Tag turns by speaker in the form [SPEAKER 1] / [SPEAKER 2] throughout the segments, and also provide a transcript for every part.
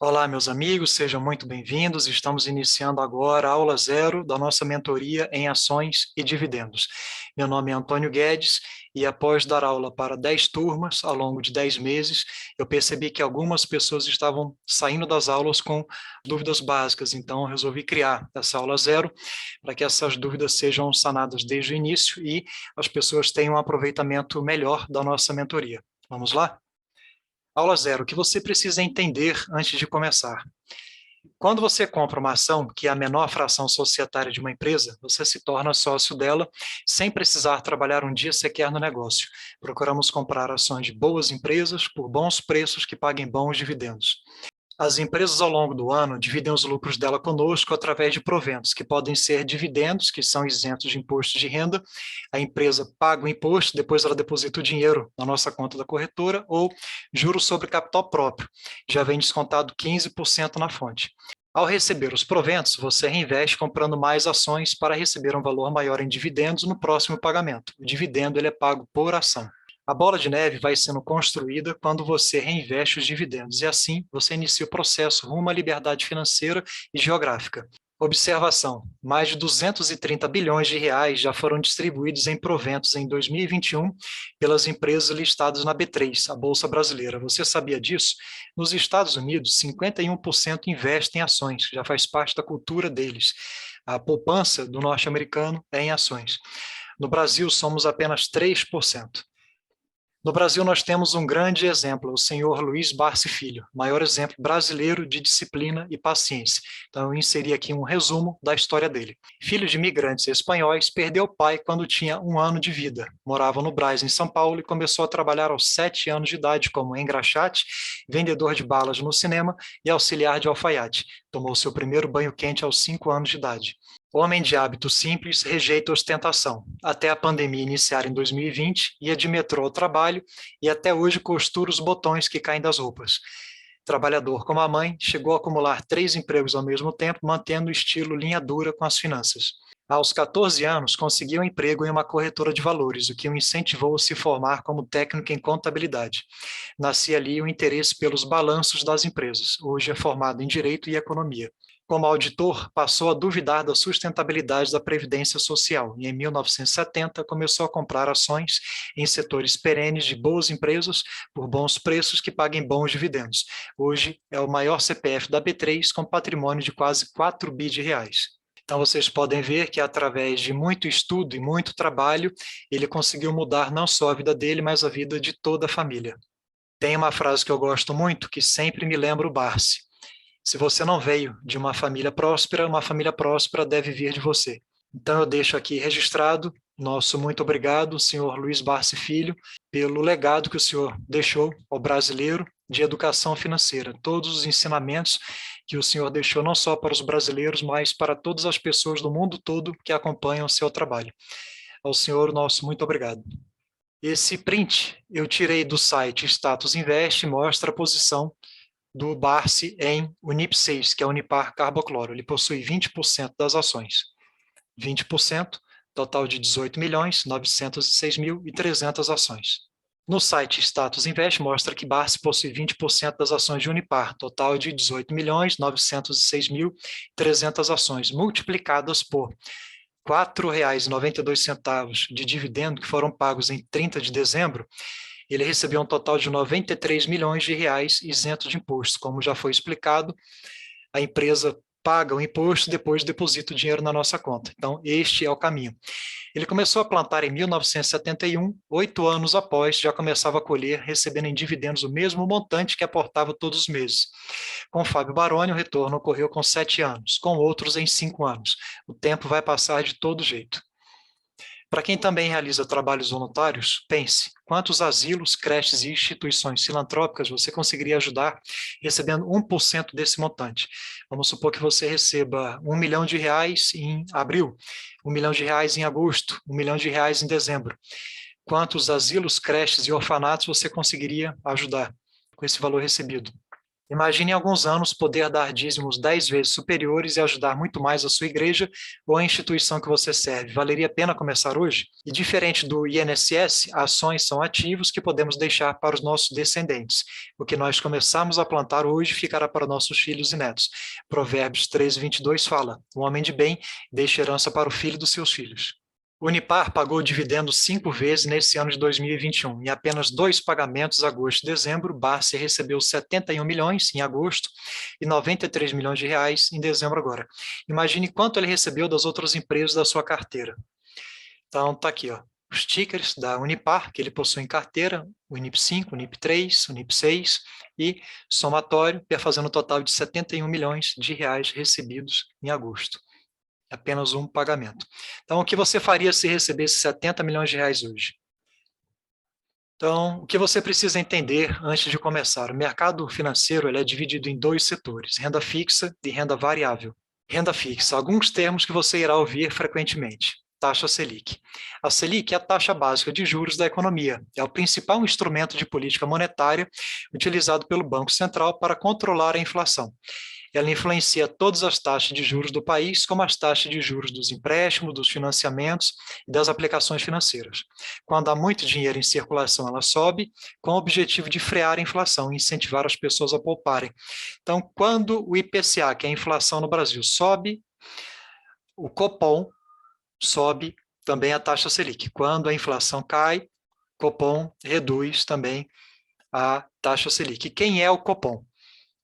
[SPEAKER 1] Olá, meus amigos, sejam muito bem-vindos. Estamos iniciando agora a aula zero da nossa mentoria em ações e dividendos. Meu nome é Antônio Guedes e após dar aula para 10 turmas ao longo de 10 meses, eu percebi que algumas pessoas estavam saindo das aulas com dúvidas básicas, então eu resolvi criar essa aula zero para que essas dúvidas sejam sanadas desde o início e as pessoas tenham um aproveitamento melhor da nossa mentoria. Vamos lá? Aula zero, o que você precisa entender antes de começar. Quando você compra uma ação, que é a menor fração societária de uma empresa, você se torna sócio dela sem precisar trabalhar um dia sequer no negócio. Procuramos comprar ações de boas empresas por bons preços que paguem bons dividendos. As empresas, ao longo do ano, dividem os lucros dela conosco através de proventos, que podem ser dividendos, que são isentos de imposto de renda. A empresa paga o imposto, depois ela deposita o dinheiro na nossa conta da corretora, ou juros sobre capital próprio, já vem descontado 15% na fonte. Ao receber os proventos, você reinveste comprando mais ações para receber um valor maior em dividendos no próximo pagamento. O dividendo ele é pago por ação. A bola de neve vai sendo construída quando você reinveste os dividendos, e assim você inicia o processo rumo à liberdade financeira e geográfica. Observação: mais de 230 bilhões de reais já foram distribuídos em proventos em 2021 pelas empresas listadas na B3, a Bolsa Brasileira. Você sabia disso? Nos Estados Unidos, 51% investem em ações, já faz parte da cultura deles. A poupança do norte-americano é em ações. No Brasil, somos apenas 3%. No Brasil, nós temos um grande exemplo, o senhor Luiz Barsi Filho, maior exemplo brasileiro de disciplina e paciência. Então, eu inseri aqui um resumo da história dele. Filho de imigrantes espanhóis, perdeu o pai quando tinha 1 ano de vida. Morava no Brás, em São Paulo, e começou a trabalhar aos 7 anos de idade como engraxate, vendedor de balas no cinema e auxiliar de alfaiate. Tomou seu primeiro banho quente aos 5 anos de idade. Homem de hábito simples, rejeita ostentação. Até a pandemia iniciar em 2020, ia de metrô ao trabalho e até hoje costura os botões que caem das roupas. Trabalhador como a mãe, chegou a acumular 3 empregos ao mesmo tempo, mantendo o estilo linha dura com as finanças. Aos 14 anos, conseguiu um emprego em uma corretora de valores, o que o incentivou a se formar como técnico em contabilidade. Nascia ali o interesse pelos balanços das empresas. Hoje é formado em Direito e Economia. Como auditor, passou a duvidar da sustentabilidade da Previdência Social e, em 1970, começou a comprar ações em setores perenes de boas empresas por bons preços que paguem bons dividendos. Hoje é o maior CPF da B3 com patrimônio de quase 4 bi de reais. Então, vocês podem ver que, através de muito estudo e muito trabalho, ele conseguiu mudar não só a vida dele, mas a vida de toda a família. Tem uma frase que eu gosto muito, que sempre me lembra o Barsi. Se você não veio de uma família próspera deve vir de você. Então eu deixo aqui registrado nosso muito obrigado, senhor Luiz Barsi Filho, pelo legado que o senhor deixou ao brasileiro de educação financeira. Todos os ensinamentos que o senhor deixou não só para os brasileiros, mas para todas as pessoas do mundo todo que acompanham o seu trabalho. Ao senhor, nosso muito obrigado. Esse print eu tirei do site Status Invest, mostra a posição do Barsi em Unip6, que é Unipar Carbocloro. Ele possui 20% das ações. 20%, total de 18.906.300 ações. No site Status Invest mostra que Barsi possui 20% das ações de Unipar, total de 18.906.300 ações, multiplicadas por R$ 4,92 de dividendo que foram pagos em 30 de dezembro, ele recebeu um total de 93 milhões de reais isentos de imposto. Como já foi explicado, a empresa paga o imposto, depois deposita o dinheiro na nossa conta. Então, este é o caminho. Ele começou a plantar em 1971, 8 anos após, já começava a colher, recebendo em dividendos o mesmo montante que aportava todos os meses. Com Fábio Baroni, o retorno ocorreu com 7 anos, com outros em 5 anos. O tempo vai passar de todo jeito. Para quem também realiza trabalhos voluntários, pense, quantos asilos, creches e instituições filantrópicas você conseguiria ajudar recebendo 1% desse montante? Vamos supor que você receba R$ 1 milhão em abril, R$ 1 milhão em agosto, R$ 1 milhão em dezembro. Quantos asilos, creches e orfanatos você conseguiria ajudar com esse valor recebido? Imagine em alguns anos poder dar dízimos 10 vezes superiores e ajudar muito mais a sua igreja ou a instituição que você serve. Valeria a pena começar hoje? E diferente do INSS, ações são ativos que podemos deixar para os nossos descendentes. O que nós começarmos a plantar hoje ficará para nossos filhos e netos. Provérbios 13:22 fala: o homem de bem deixa herança para o filho dos seus filhos. O Unipar pagou dividendos 5 vezes nesse ano de 2021. Em apenas 2 pagamentos, agosto e dezembro, Barsi recebeu 71 milhões em agosto e 93 milhões de reais em dezembro agora. Imagine quanto ele recebeu das outras empresas da sua carteira. Então, está aqui, ó, os tickers da Unipar, que ele possui em carteira, o Unip 5, Unip 3, Unip 6, e somatório, fazendo um total de 71 milhões de reais recebidos em agosto. Apenas um pagamento. Então, o que você faria se recebesse 70 milhões de reais hoje? Então, o que você precisa entender antes de começar? O mercado financeiro ele é dividido em 2 setores, renda fixa e renda variável. Renda fixa, alguns termos que você irá ouvir frequentemente. Taxa Selic. A Selic é a taxa básica de juros da economia. É o principal instrumento de política monetária utilizado pelo Banco Central para controlar a inflação. Ela influencia todas as taxas de juros do país, como as taxas de juros dos empréstimos, dos financiamentos e das aplicações financeiras. Quando há muito dinheiro em circulação, ela sobe, com o objetivo de frear a inflação e incentivar as pessoas a pouparem. Então, quando o IPCA, que é a inflação no Brasil, sobe, o Copom sobe também a taxa Selic. Quando a inflação cai, Copom reduz também a taxa Selic. E quem é o Copom?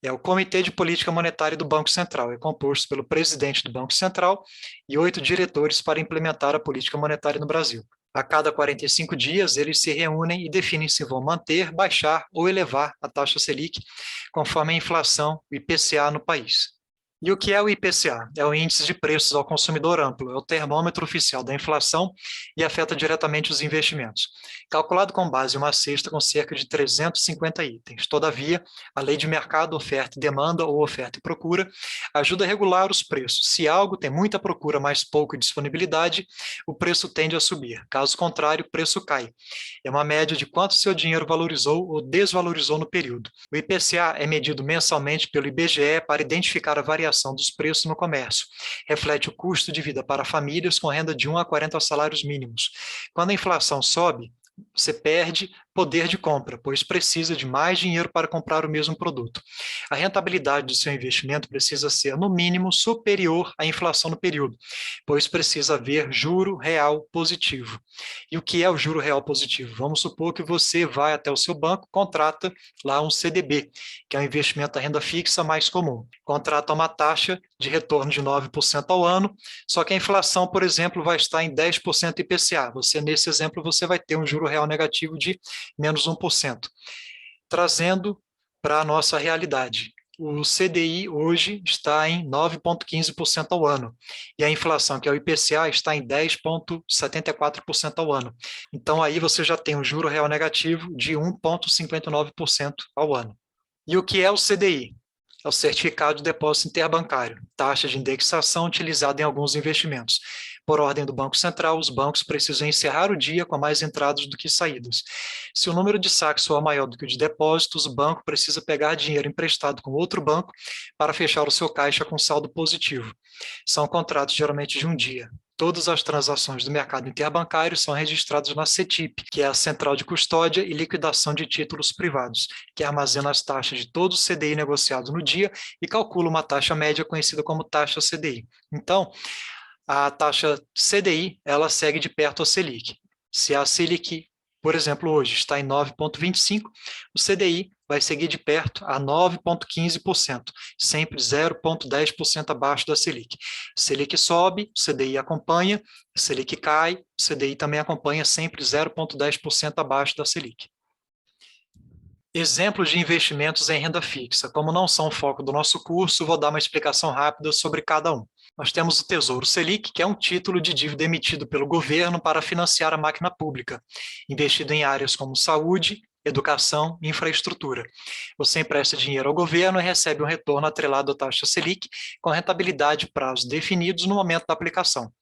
[SPEAKER 1] É o Comitê de Política Monetária do Banco Central. É composto pelo presidente do Banco Central e 8 diretores para implementar a política monetária no Brasil. A cada 45 dias, eles se reúnem e definem se vão manter, baixar ou elevar a taxa Selic, conforme a inflação, o IPCA no país. E o que é o IPCA? É o Índice de Preços ao Consumidor Amplo, é o termômetro oficial da inflação e afeta diretamente os investimentos. Calculado com base em uma cesta com cerca de 350 itens. Todavia, a lei de mercado, oferta e demanda, ou oferta e procura, ajuda a regular os preços. Se algo tem muita procura, mas pouca disponibilidade, o preço tende a subir. Caso contrário, o preço cai. É uma média de quanto seu dinheiro valorizou ou desvalorizou no período. O IPCA é medido mensalmente pelo IBGE para identificar a variação dos preços no comércio. Reflete o custo de vida para famílias com renda de 1 a 40 salários mínimos. Quando a inflação sobe, você perde poder de compra, pois precisa de mais dinheiro para comprar o mesmo produto. A rentabilidade do seu investimento precisa ser, no mínimo, superior à inflação no período, pois precisa haver juro real positivo. E o que é o juro real positivo? Vamos supor que você vai até o seu banco, contrata lá um CDB, que é um investimento da renda fixa mais comum. Contrata uma taxa de retorno de 9% ao ano, só que a inflação, por exemplo, vai estar em 10% IPCA. Você, nesse exemplo, você vai ter um juro real negativo de menos 1%. Trazendo para a nossa realidade. O CDI hoje está em 9,15% ao ano, e a inflação, que é o IPCA, está em 10,74% ao ano. Então, aí você já tem um juro real negativo de 1,59% ao ano. E o que é o CDI? É o Certificado de Depósito Interbancário, taxa de indexação utilizada em alguns investimentos. Por ordem do Banco Central, os bancos precisam encerrar o dia com mais entradas do que saídas. Se o número de saques for maior do que o de depósitos, o banco precisa pegar dinheiro emprestado com outro banco para fechar o seu caixa com saldo positivo. São contratos geralmente de um dia. Todas as transações do mercado interbancário são registradas na CETIP, que é a Central de Custódia e Liquidação de Títulos Privados, que armazena as taxas de todo o CDI negociado no dia e calcula uma taxa média conhecida como taxa CDI. Então, a taxa CDI, ela segue de perto a Selic. Se a Selic, por exemplo, hoje está em 9,25%, o CDI vai seguir de perto a 9,15%, sempre 0,10% abaixo da Selic. Selic sobe, o CDI acompanha, Selic cai, o CDI também acompanha, sempre 0,10% abaixo da Selic. Exemplos de investimentos em renda fixa. Como não são o foco do nosso curso, vou dar uma explicação rápida sobre cada um. Nós temos o Tesouro Selic, que é um título de dívida emitido pelo governo para financiar a máquina pública, investido em áreas como saúde, educação e infraestrutura. Você empresta dinheiro ao governo e recebe um retorno atrelado à taxa Selic, com rentabilidade e prazos definidos no momento da aplicação.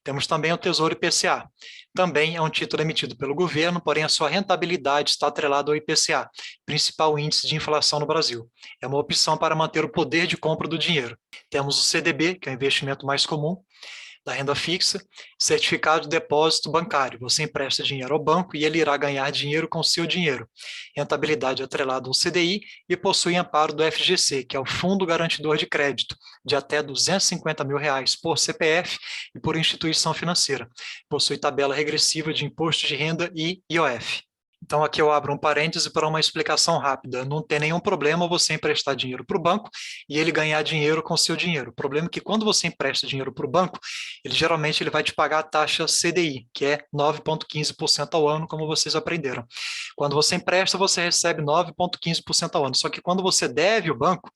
[SPEAKER 1] Temos também o Tesouro IPCA. Também é um título emitido pelo governo, porém a sua rentabilidade está atrelada ao IPCA, principal índice de inflação no Brasil. É uma opção para manter o poder de compra do dinheiro. Temos o CDB, que é o investimento mais comum, da renda fixa, certificado de depósito bancário. Você empresta dinheiro ao banco e ele irá ganhar dinheiro com seu dinheiro. Rentabilidade atrelada ao CDI e possui amparo do FGC, que é o Fundo Garantidor de Crédito, de até R$250 mil por CPF e por instituição financeira. Possui tabela regressiva de imposto de renda e IOF. Então, aqui eu abro um parêntese para uma explicação rápida. Não tem nenhum problema você emprestar dinheiro para o banco e ele ganhar dinheiro com o seu dinheiro. O problema é que quando você empresta dinheiro para o banco, geralmente ele vai te pagar a taxa CDI, que é 9,15% ao ano, como vocês aprenderam. Quando você empresta, você recebe 9,15% ao ano. Só que quando você deve o banco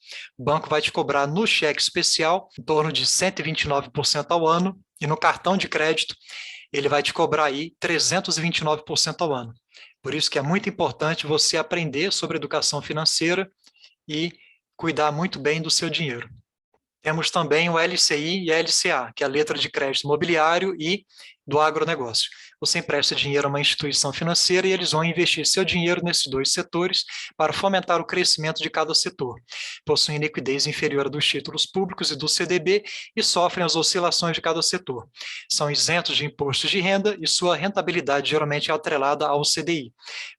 [SPEAKER 1] vai te cobrar no cheque especial em torno de 129% ao ano e no cartão de crédito ele vai te cobrar aí 329% ao ano. Por isso que é muito importante você aprender sobre educação financeira e cuidar muito bem do seu dinheiro. Temos também o LCI e a LCA, que é a letra de crédito imobiliário e do agronegócio. Você empresta dinheiro a uma instituição financeira e eles vão investir seu dinheiro nesses dois setores para fomentar o crescimento de cada setor. Possuem liquidez inferior à dos títulos públicos e do CDB e sofrem as oscilações de cada setor. São isentos de impostos de renda e sua rentabilidade geralmente é atrelada ao CDI.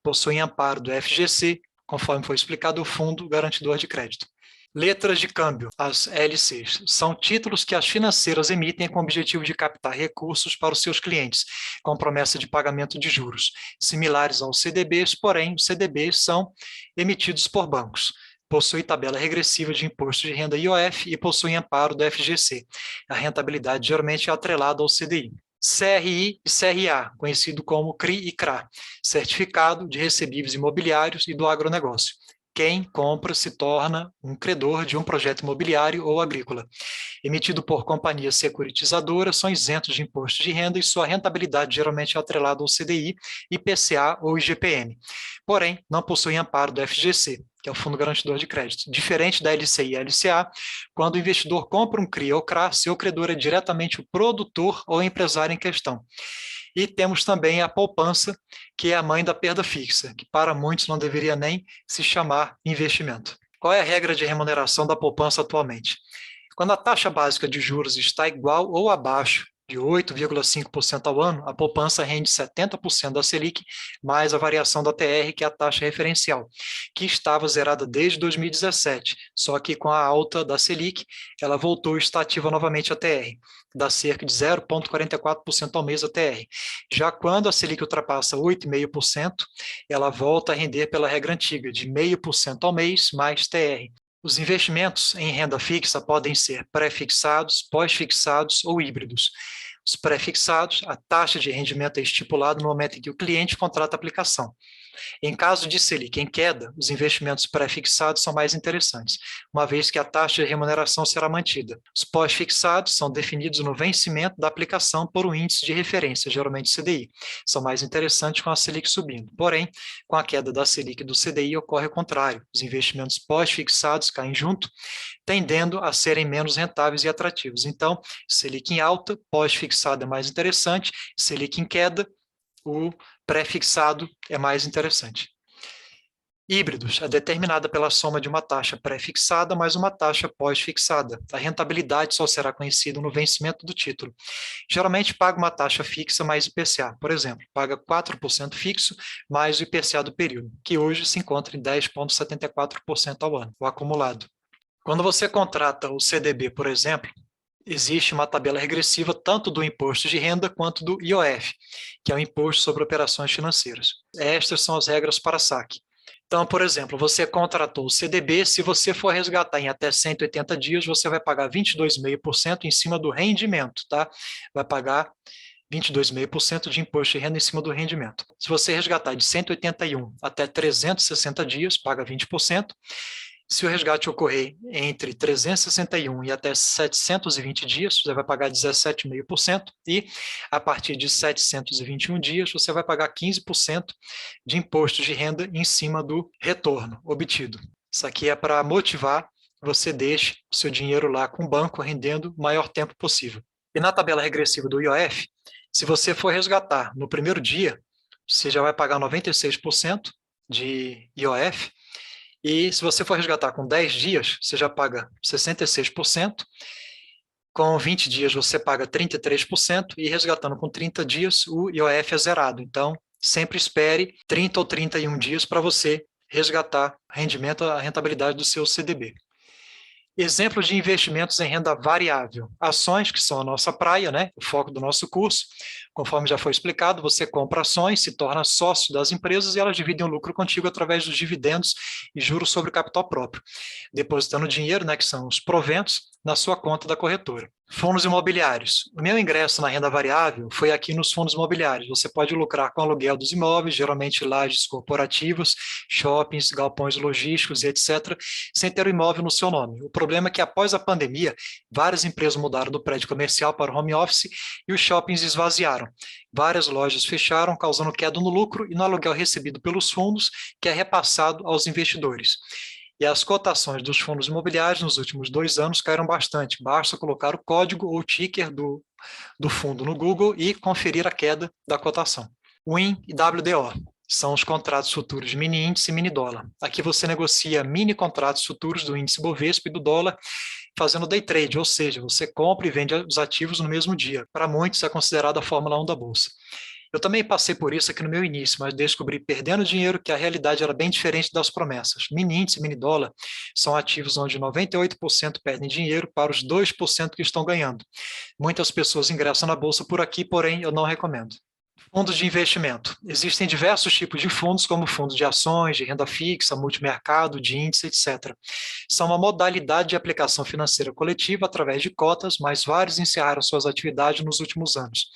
[SPEAKER 1] Possuem amparo do FGC, conforme foi explicado, o Fundo Garantidor de Crédito. Letras de câmbio, as LCs, são títulos que as financeiras emitem com o objetivo de captar recursos para os seus clientes, com promessa de pagamento de juros, similares aos CDBs, porém, os CDBs são emitidos por bancos. Possui tabela regressiva de imposto de renda IOF e possui amparo do FGC. A rentabilidade geralmente é atrelada ao CDI. CRI e CRA, conhecido como CRI e CRA, Certificado de Recebíveis Imobiliários e do Agronegócio. Quem compra se torna um credor de um projeto imobiliário ou agrícola. Emitido por companhias securitizadoras, são isentos de imposto de renda e sua rentabilidade geralmente é atrelada ao CDI, IPCA ou IGPM. Porém, não possuem amparo do FGC, que é o Fundo Garantidor de Crédito. Diferente da LCI e LCA, quando o investidor compra um CRI ou CRA, seu credor é diretamente o produtor ou empresário em questão. E temos também a poupança, que é a mãe da perda fixa, que para muitos não deveria nem se chamar investimento. Qual é a regra de remuneração da poupança atualmente? Quando a taxa básica de juros está igual ou abaixo de 8,5% ao ano, a poupança rende 70% da Selic, mais a variação da TR, que é a taxa referencial, que estava zerada desde 2017, só que com a alta da Selic, ela voltou e está ativa novamente a TR, dá cerca de 0,44% ao mês a TR. Já quando a Selic ultrapassa 8,5%, ela volta a render pela regra antiga, de 0,5% ao mês mais TR. Os investimentos em renda fixa podem ser pré-fixados, pós-fixados ou híbridos. Os pré-fixados, a taxa de rendimento é estipulada no momento em que o cliente contrata a aplicação. Em caso de Selic em queda, os investimentos pré-fixados são mais interessantes, uma vez que a taxa de remuneração será mantida. Os pós-fixados são definidos no vencimento da aplicação por um índice de referência, geralmente CDI. São mais interessantes com a Selic subindo. Porém, com a queda da Selic e do CDI ocorre o contrário. Os investimentos pós-fixados caem junto, tendendo a serem menos rentáveis e atrativos. Então, Selic em alta, pós-fixado é mais interessante, Selic em queda, o pré-fixado é mais interessante. Híbridos é determinada pela soma de uma taxa pré-fixada mais uma taxa pós-fixada. A rentabilidade só será conhecida no vencimento do título. Geralmente paga uma taxa fixa mais IPCA. Por exemplo, paga 4% fixo mais o IPCA do período, que hoje se encontra em 10,74% ao ano, o acumulado. Quando você contrata o CDB, por exemplo, existe uma tabela regressiva tanto do imposto de renda quanto do IOF, que é o Imposto sobre Operações Financeiras. Estas são as regras para saque. Então, por exemplo, você contratou o CDB, se você for resgatar em até 180 dias, você vai pagar 22,5% em cima do rendimento, tá? Vai pagar 22,5% de imposto de renda em cima do rendimento. Se você resgatar de 181 até 360 dias, paga 20%. Se o resgate ocorrer entre 361 e até 720 dias, você vai pagar 17,5%, e a partir de 721 dias, você vai pagar 15% de imposto de renda em cima do retorno obtido. Isso aqui é para motivar você deixe o seu dinheiro lá com o banco rendendo o maior tempo possível. E na tabela regressiva do IOF, se você for resgatar no primeiro dia, você já vai pagar 96% de IOF, e se você for resgatar com 10 dias, você já paga 66%, com 20 dias você paga 33%, e resgatando com 30 dias, o IOF é zerado. Então, sempre espere 30 ou 31 dias para você resgatar rendimento, a rentabilidade do seu CDB. Exemplos de investimentos em renda variável. Ações, que são a nossa praia, né? O foco do nosso curso. Conforme já foi explicado, você compra ações, se torna sócio das empresas e elas dividem o lucro contigo através dos dividendos e juros sobre o capital próprio, depositando dinheiro, né, que são os proventos, na sua conta da corretora. Fundos imobiliários. O meu ingresso na renda variável foi aqui nos fundos imobiliários. Você pode lucrar com o aluguel dos imóveis, geralmente lajes corporativas, shoppings, galpões logísticos e etc., sem ter o imóvel no seu nome. O problema é que após a pandemia, várias empresas mudaram do prédio comercial para o home office e os shoppings esvaziaram. Várias lojas fecharam, causando queda no lucro e no aluguel recebido pelos fundos, que é repassado aos investidores. E as cotações dos fundos imobiliários nos últimos 2 anos caíram bastante. Basta colocar o código ou ticker do fundo no Google e conferir a queda da cotação. WIN e WDO são os contratos futuros de mini índice e mini dólar. Aqui você negocia mini contratos futuros do índice Bovespa e do dólar, fazendo day trade, ou seja, você compra e vende os ativos no mesmo dia. Para muitos é considerada a Fórmula 1 da Bolsa. Eu também passei por isso aqui no meu início, mas descobri perdendo dinheiro que a realidade era bem diferente das promessas. Mini índice e mini dólar são ativos onde 98% perdem dinheiro para os 2% que estão ganhando. Muitas pessoas ingressam na bolsa por aqui, porém eu não recomendo. Fundos de investimento. Existem diversos tipos de fundos, como fundos de ações, de renda fixa, multimercado, de índice, etc. São uma modalidade de aplicação financeira coletiva através de cotas, mas vários encerraram suas atividades nos últimos anos.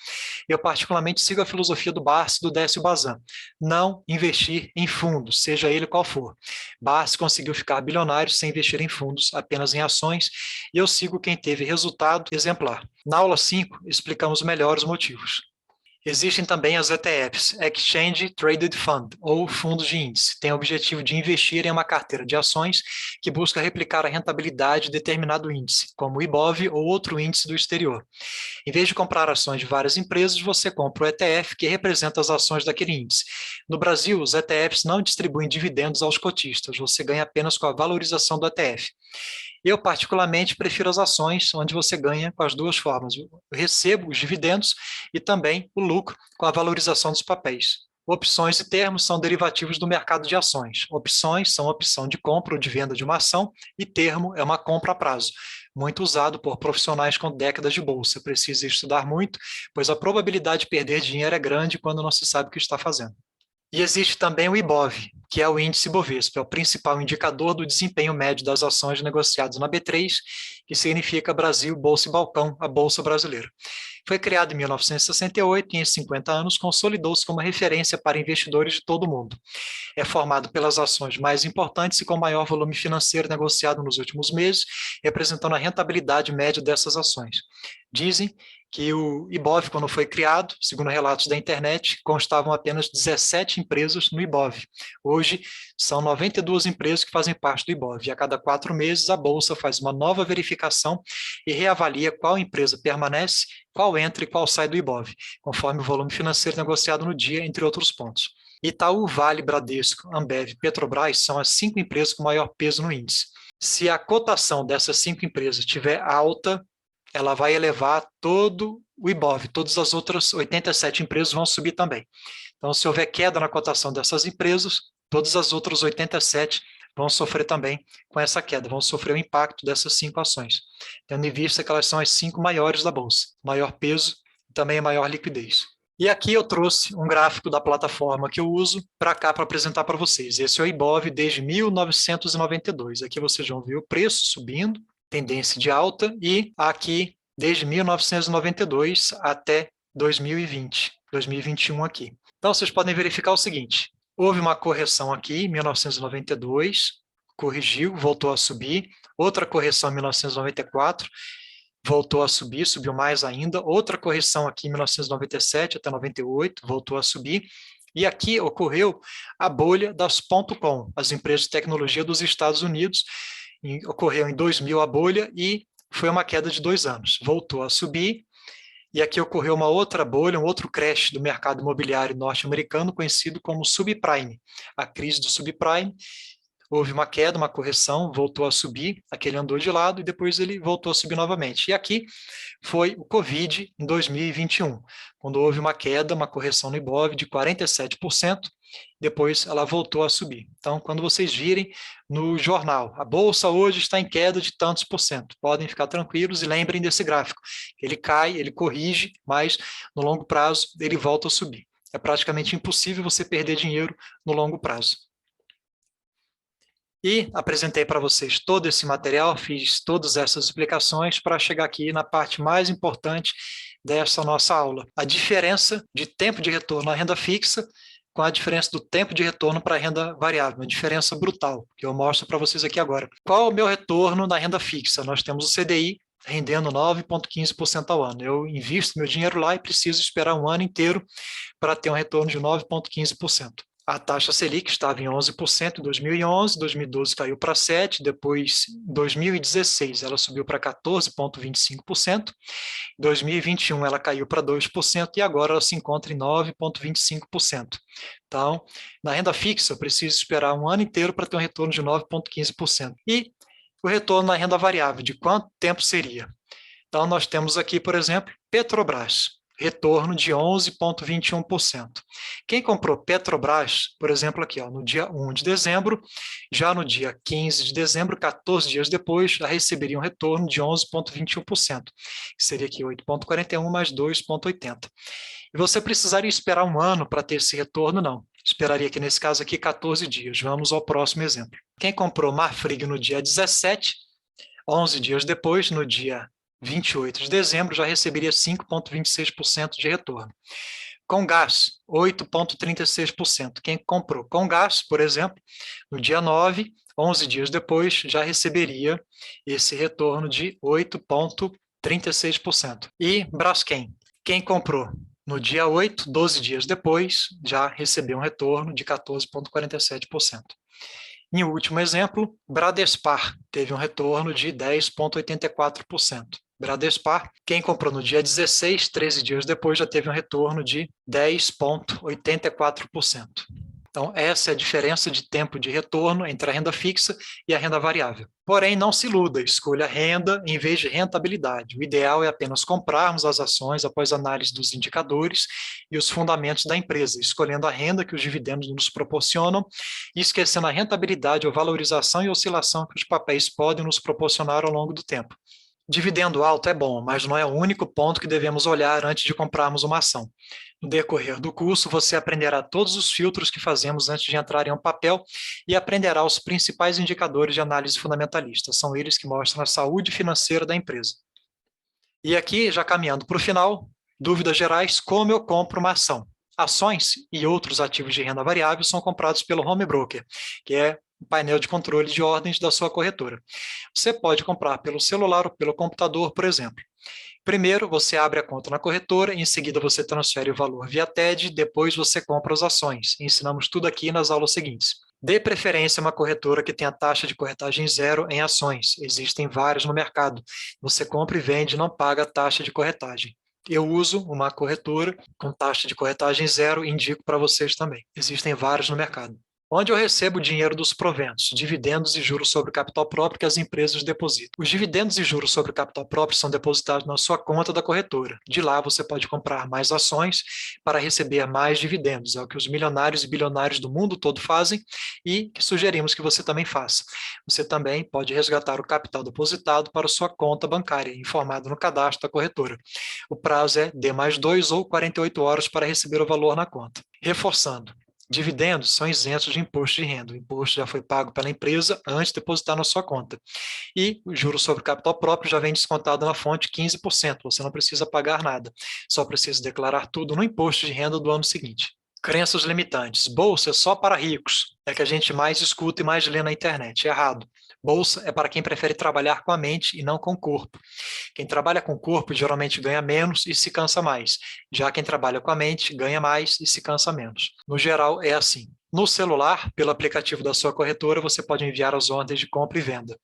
[SPEAKER 1] Eu particularmente sigo a filosofia do Barsi e do Décio Bazan. Não investir em fundos, seja ele qual for. Barsi conseguiu ficar bilionário sem investir em fundos, apenas em ações, e eu sigo quem teve resultado exemplar. Na aula 5, explicamos melhor os motivos. Existem também as ETFs, Exchange Traded Fund, ou fundos de índice. Tem o objetivo de investir em uma carteira de ações que busca replicar a rentabilidade de determinado índice, como o IBOV ou outro índice do exterior. Em vez de comprar ações de várias empresas, você compra o ETF que representa as ações daquele índice. No Brasil, os ETFs não distribuem dividendos aos cotistas, você ganha apenas com a valorização do ETF. Eu, particularmente, prefiro as ações, onde você ganha com as duas formas. Eu recebo os dividendos e também o lucro com a valorização dos papéis. Opções e termos são derivativos do mercado de ações. Opções são opção de compra ou de venda de uma ação, e termo é uma compra a prazo, muito usado por profissionais com décadas de bolsa. Precisa estudar muito, pois a probabilidade de perder dinheiro é grande quando não se sabe o que está fazendo. E existe também o IBOV, que é o índice Bovespa, é o principal indicador do desempenho médio das ações negociadas na B3, que significa Brasil, Bolsa e Balcão, a Bolsa Brasileira. Foi criado em 1968 e em 50 anos consolidou-se como referência para investidores de todo o mundo. É formado pelas ações mais importantes e com maior volume financeiro negociado nos últimos meses, representando a rentabilidade média dessas ações. Dizem que o IBOV, quando foi criado, segundo relatos da internet, constavam apenas 17 empresas no IBOV. Hoje, são 92 empresas que fazem parte do IBOV. E a cada 4 meses, a Bolsa faz uma nova verificação e reavalia qual empresa permanece, qual entra e qual sai do IBOV, conforme o volume financeiro negociado no dia, entre outros pontos. Itaú, Vale, Bradesco, Ambev, Petrobras são as 5 empresas com maior peso no índice. Se a cotação dessas 5 empresas estiver alta, ela vai elevar todo o IBOV, todas as outras 87 empresas vão subir também. Então, se houver queda na cotação dessas empresas, todas as outras 87 vão sofrer também com essa queda, vão sofrer o impacto dessas 5 ações, tendo em vista que elas são as 5 maiores da Bolsa, maior peso e também a maior liquidez. E aqui eu trouxe um gráfico da plataforma que eu uso para cá para apresentar para vocês. Esse é o IBOV desde 1992. Aqui vocês vão ver o preço subindo, tendência de alta, e aqui desde 1992 até 2020, 2021 aqui. Então vocês podem verificar o seguinte: houve uma correção aqui em 1992, corrigiu, voltou a subir. Outra correção em 1994, voltou a subir, subiu mais ainda. Outra correção aqui em 1997 até 98, voltou a subir. E aqui ocorreu a bolha das .com, as empresas de tecnologia dos Estados Unidos. Ocorreu em 2000 a bolha e foi uma queda de 2 anos. Voltou a subir. E aqui ocorreu uma outra bolha, um outro crash do mercado imobiliário norte-americano, conhecido como subprime, a crise do subprime. Houve uma queda, uma correção, voltou a subir, aquele andou de lado e depois ele voltou a subir novamente. E aqui foi o Covid em 2021, quando houve uma queda, uma correção no Ibov de 47%, depois ela voltou a subir. Então, quando vocês virem no jornal, a Bolsa hoje está em queda de tantos por cento, podem ficar tranquilos e lembrem desse gráfico. Ele cai, ele corrige, mas no longo prazo ele volta a subir. É praticamente impossível você perder dinheiro no longo prazo. E apresentei para vocês todo esse material, fiz todas essas explicações para chegar aqui na parte mais importante dessa nossa aula. A diferença de tempo de retorno à renda fixa com a diferença do tempo de retorno para a renda variável, uma diferença brutal, que eu mostro para vocês aqui agora. Qual é o meu retorno na renda fixa? Nós temos o CDI rendendo 9,15% ao ano. Eu invisto meu dinheiro lá e preciso esperar um ano inteiro para ter um retorno de 9,15%. A taxa Selic estava em 11% em 2011, 2012 caiu para 7%, depois em 2016 ela subiu para 14,25%, em 2021 ela caiu para 2% e agora ela se encontra em 9,25%. Então, na renda fixa eu preciso esperar um ano inteiro para ter um retorno de 9,15%. E o retorno na renda variável, de quanto tempo seria? Então, nós temos aqui, por exemplo, Petrobras. Retorno de 11,21%. Quem comprou Petrobras, por exemplo, aqui, ó, no dia 1 de dezembro, já no dia 15 de dezembro, 14 dias depois, já receberia um retorno de 11,21%, que seria aqui 8,41 mais 2,80. E você precisaria esperar um ano para ter esse retorno? Não. Esperaria aqui, nesse caso aqui, 14 dias. Vamos ao próximo exemplo. Quem comprou Marfrig no dia 17, 11 dias depois, no dia 28 de dezembro, já receberia 5,26% de retorno. Comgás, 8,36%. Quem comprou Comgás, por exemplo, no dia 9, 11 dias depois, já receberia esse retorno de 8,36%. E Braskem, quem comprou no dia 8, 12 dias depois, já recebeu um retorno de 14,47%. Em último exemplo, Bradespar teve um retorno de 10,84%. Bradespar, quem comprou no dia 16, 13 dias depois, já teve um retorno de 10,84%. Então, essa é a diferença de tempo de retorno entre a renda fixa e a renda variável. Porém, não se iluda, escolha renda em vez de rentabilidade. O ideal é apenas comprarmos as ações após análise dos indicadores e os fundamentos da empresa, escolhendo a renda que os dividendos nos proporcionam e esquecendo a rentabilidade ou valorização e oscilação que os papéis podem nos proporcionar ao longo do tempo. Dividendo alto é bom, mas não é o único ponto que devemos olhar antes de comprarmos uma ação. No decorrer do curso, você aprenderá todos os filtros que fazemos antes de entrar em um papel e aprenderá os principais indicadores de análise fundamentalista. São eles que mostram a saúde financeira da empresa. E aqui, já caminhando para o final, dúvidas gerais, como eu compro uma ação? Ações e outros ativos de renda variável são comprados pelo home broker, que é o painel de controle de ordens da sua corretora. Você pode comprar pelo celular ou pelo computador, por exemplo. Primeiro, você abre a conta na corretora, em seguida você transfere o valor via TED, depois você compra as ações. Ensinamos tudo aqui nas aulas seguintes. Dê preferência a uma corretora que tenha taxa de corretagem zero em ações. Existem várias no mercado. Você compra e vende, não paga taxa de corretagem. Eu uso uma corretora com taxa de corretagem zero e indico para vocês também. Existem várias no mercado. Onde eu recebo o dinheiro dos proventos, dividendos e juros sobre o capital próprio que as empresas depositam. Os dividendos e juros sobre o capital próprio são depositados na sua conta da corretora. De lá você pode comprar mais ações para receber mais dividendos. É o que os milionários e bilionários do mundo todo fazem e que sugerimos que você também faça. Você também pode resgatar o capital depositado para sua conta bancária, informado no cadastro da corretora. O prazo é D+2 ou 48 horas para receber o valor na conta. Reforçando. Dividendos são isentos de imposto de renda. O imposto já foi pago pela empresa antes de depositar na sua conta. E o juro sobre o capital próprio já vem descontado na fonte 15%. Você não precisa pagar nada. Só precisa declarar tudo no imposto de renda do ano seguinte. Crenças limitantes. Bolsa é só para ricos. É que a gente mais escuta e mais lê na internet. Errado. Bolsa é para quem prefere trabalhar com a mente e não com o corpo. Quem trabalha com o corpo geralmente ganha menos e se cansa mais. Já quem trabalha com a mente ganha mais e se cansa menos. No geral, é assim. No celular, pelo aplicativo da sua corretora, você pode enviar as ordens de compra e venda.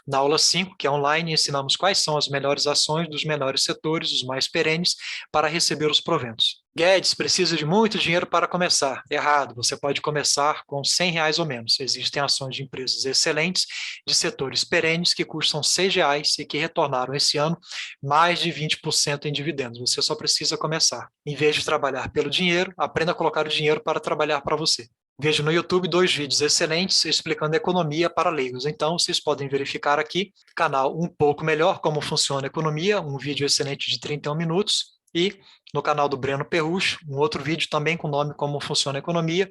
[SPEAKER 1] Na aula 5, que é online, ensinamos quais são as melhores ações dos melhores setores, os mais perenes, para receber os proventos. Guedes precisa de muito dinheiro para começar. Errado, você pode começar com R$ 100 ou menos. Existem ações de empresas excelentes, de setores perenes, que custam R$ 6 e que retornaram esse ano mais de 20% em dividendos. Você só precisa começar. Em vez de trabalhar pelo dinheiro, aprenda a colocar o dinheiro para trabalhar para você. Vejo no YouTube 2 vídeos excelentes explicando economia para leigos. Então, vocês podem verificar aqui, canal Um Pouco Melhor, como funciona a economia, um vídeo excelente de 31 minutos, e no canal do Breno Perrucho, um outro vídeo também com o nome Como Funciona a Economia,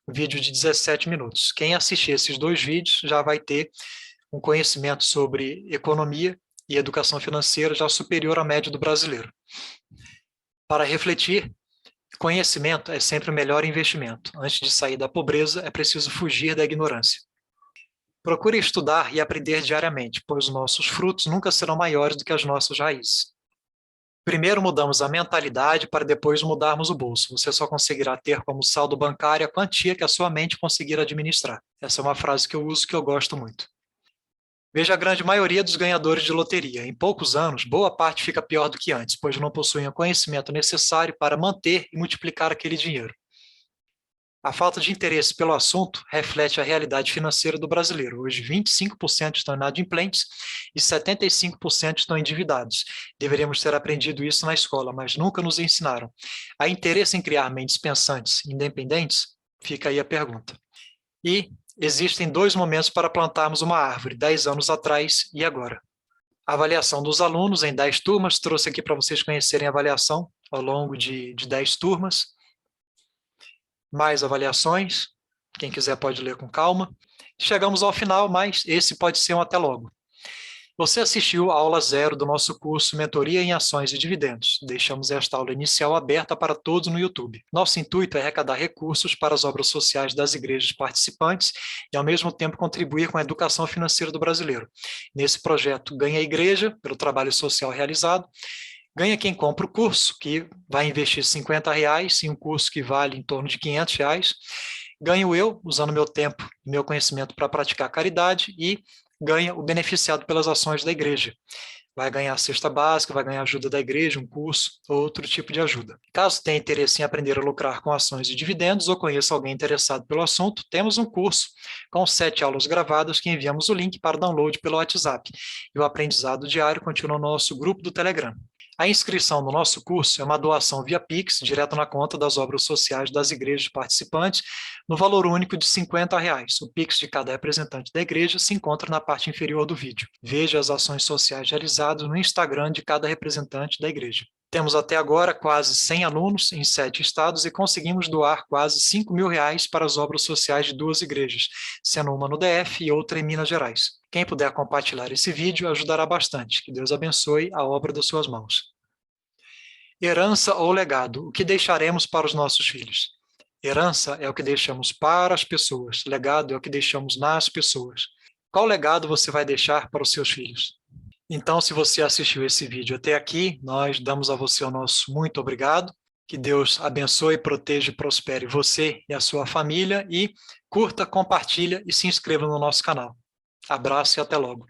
[SPEAKER 1] um vídeo de 17 minutos. Quem assistir esses 2 vídeos já vai ter um conhecimento sobre economia e educação financeira já superior à média do brasileiro. Para refletir, conhecimento é sempre o melhor investimento. Antes de sair da pobreza, é preciso fugir da ignorância. Procure estudar e aprender diariamente, pois os nossos frutos nunca serão maiores do que as nossas raízes. Primeiro mudamos a mentalidade para depois mudarmos o bolso. Você só conseguirá ter como saldo bancário a quantia que a sua mente conseguir administrar. Essa é uma frase que eu uso que eu gosto muito. Veja a grande maioria dos ganhadores de loteria. Em poucos anos, boa parte fica pior do que antes, pois não possuem o conhecimento necessário para manter e multiplicar aquele dinheiro. A falta de interesse pelo assunto reflete a realidade financeira do brasileiro. Hoje, 25% estão inadimplentes e 75% estão endividados. Deveríamos ter aprendido isso na escola, mas nunca nos ensinaram. Há interesse em criar mentes pensantes, independentes? Fica aí a pergunta. E existem 2 momentos para plantarmos uma árvore, 10 anos atrás e agora. A avaliação dos alunos em 10 turmas, trouxe aqui para vocês conhecerem a avaliação ao longo de 10 turmas. Mais avaliações, quem quiser pode ler com calma. Chegamos ao final, mas esse pode ser um até logo. Você assistiu a aula 0 do nosso curso Mentoria em Ações e Dividendos. Deixamos esta aula inicial aberta para todos no YouTube. Nosso intuito é arrecadar recursos para as obras sociais das igrejas participantes e, ao mesmo tempo, contribuir com a educação financeira do brasileiro. Nesse projeto, ganha a igreja, pelo trabalho social realizado, ganha quem compra o curso, que vai investir R$ 50 em um curso que vale em torno de R$ 500. Ganho eu, usando meu tempo e meu conhecimento para praticar caridade, e ganha o beneficiado pelas ações da igreja. Vai ganhar a cesta básica, vai ganhar ajuda da igreja, um curso, outro tipo de ajuda. Caso tenha interesse em aprender a lucrar com ações e dividendos ou conheça alguém interessado pelo assunto, temos um curso com 7 aulas gravadas que enviamos o link para download pelo WhatsApp. E o aprendizado diário continua no nosso grupo do Telegram. A inscrição no nosso curso é uma doação via Pix, direto na conta das obras sociais das igrejas participantes, no valor único de R$ 50. O Pix de cada representante da igreja se encontra na parte inferior do vídeo. Veja as ações sociais realizadas no Instagram de cada representante da igreja. Temos até agora quase 100 alunos em 7 estados e conseguimos doar quase R$ 5.000 para as obras sociais de 2 igrejas, sendo uma no DF e outra em Minas Gerais. Quem puder compartilhar esse vídeo ajudará bastante. Que Deus abençoe a obra das suas mãos. Herança ou legado? O que deixaremos para os nossos filhos? Herança é o que deixamos para as pessoas. Legado é o que deixamos nas pessoas. Qual legado você vai deixar para os seus filhos? Então, se você assistiu esse vídeo até aqui, nós damos a você o nosso muito obrigado. Que Deus abençoe, proteja e prospere você e a sua família. E curta, compartilha e se inscreva no nosso canal. Abraço e até logo.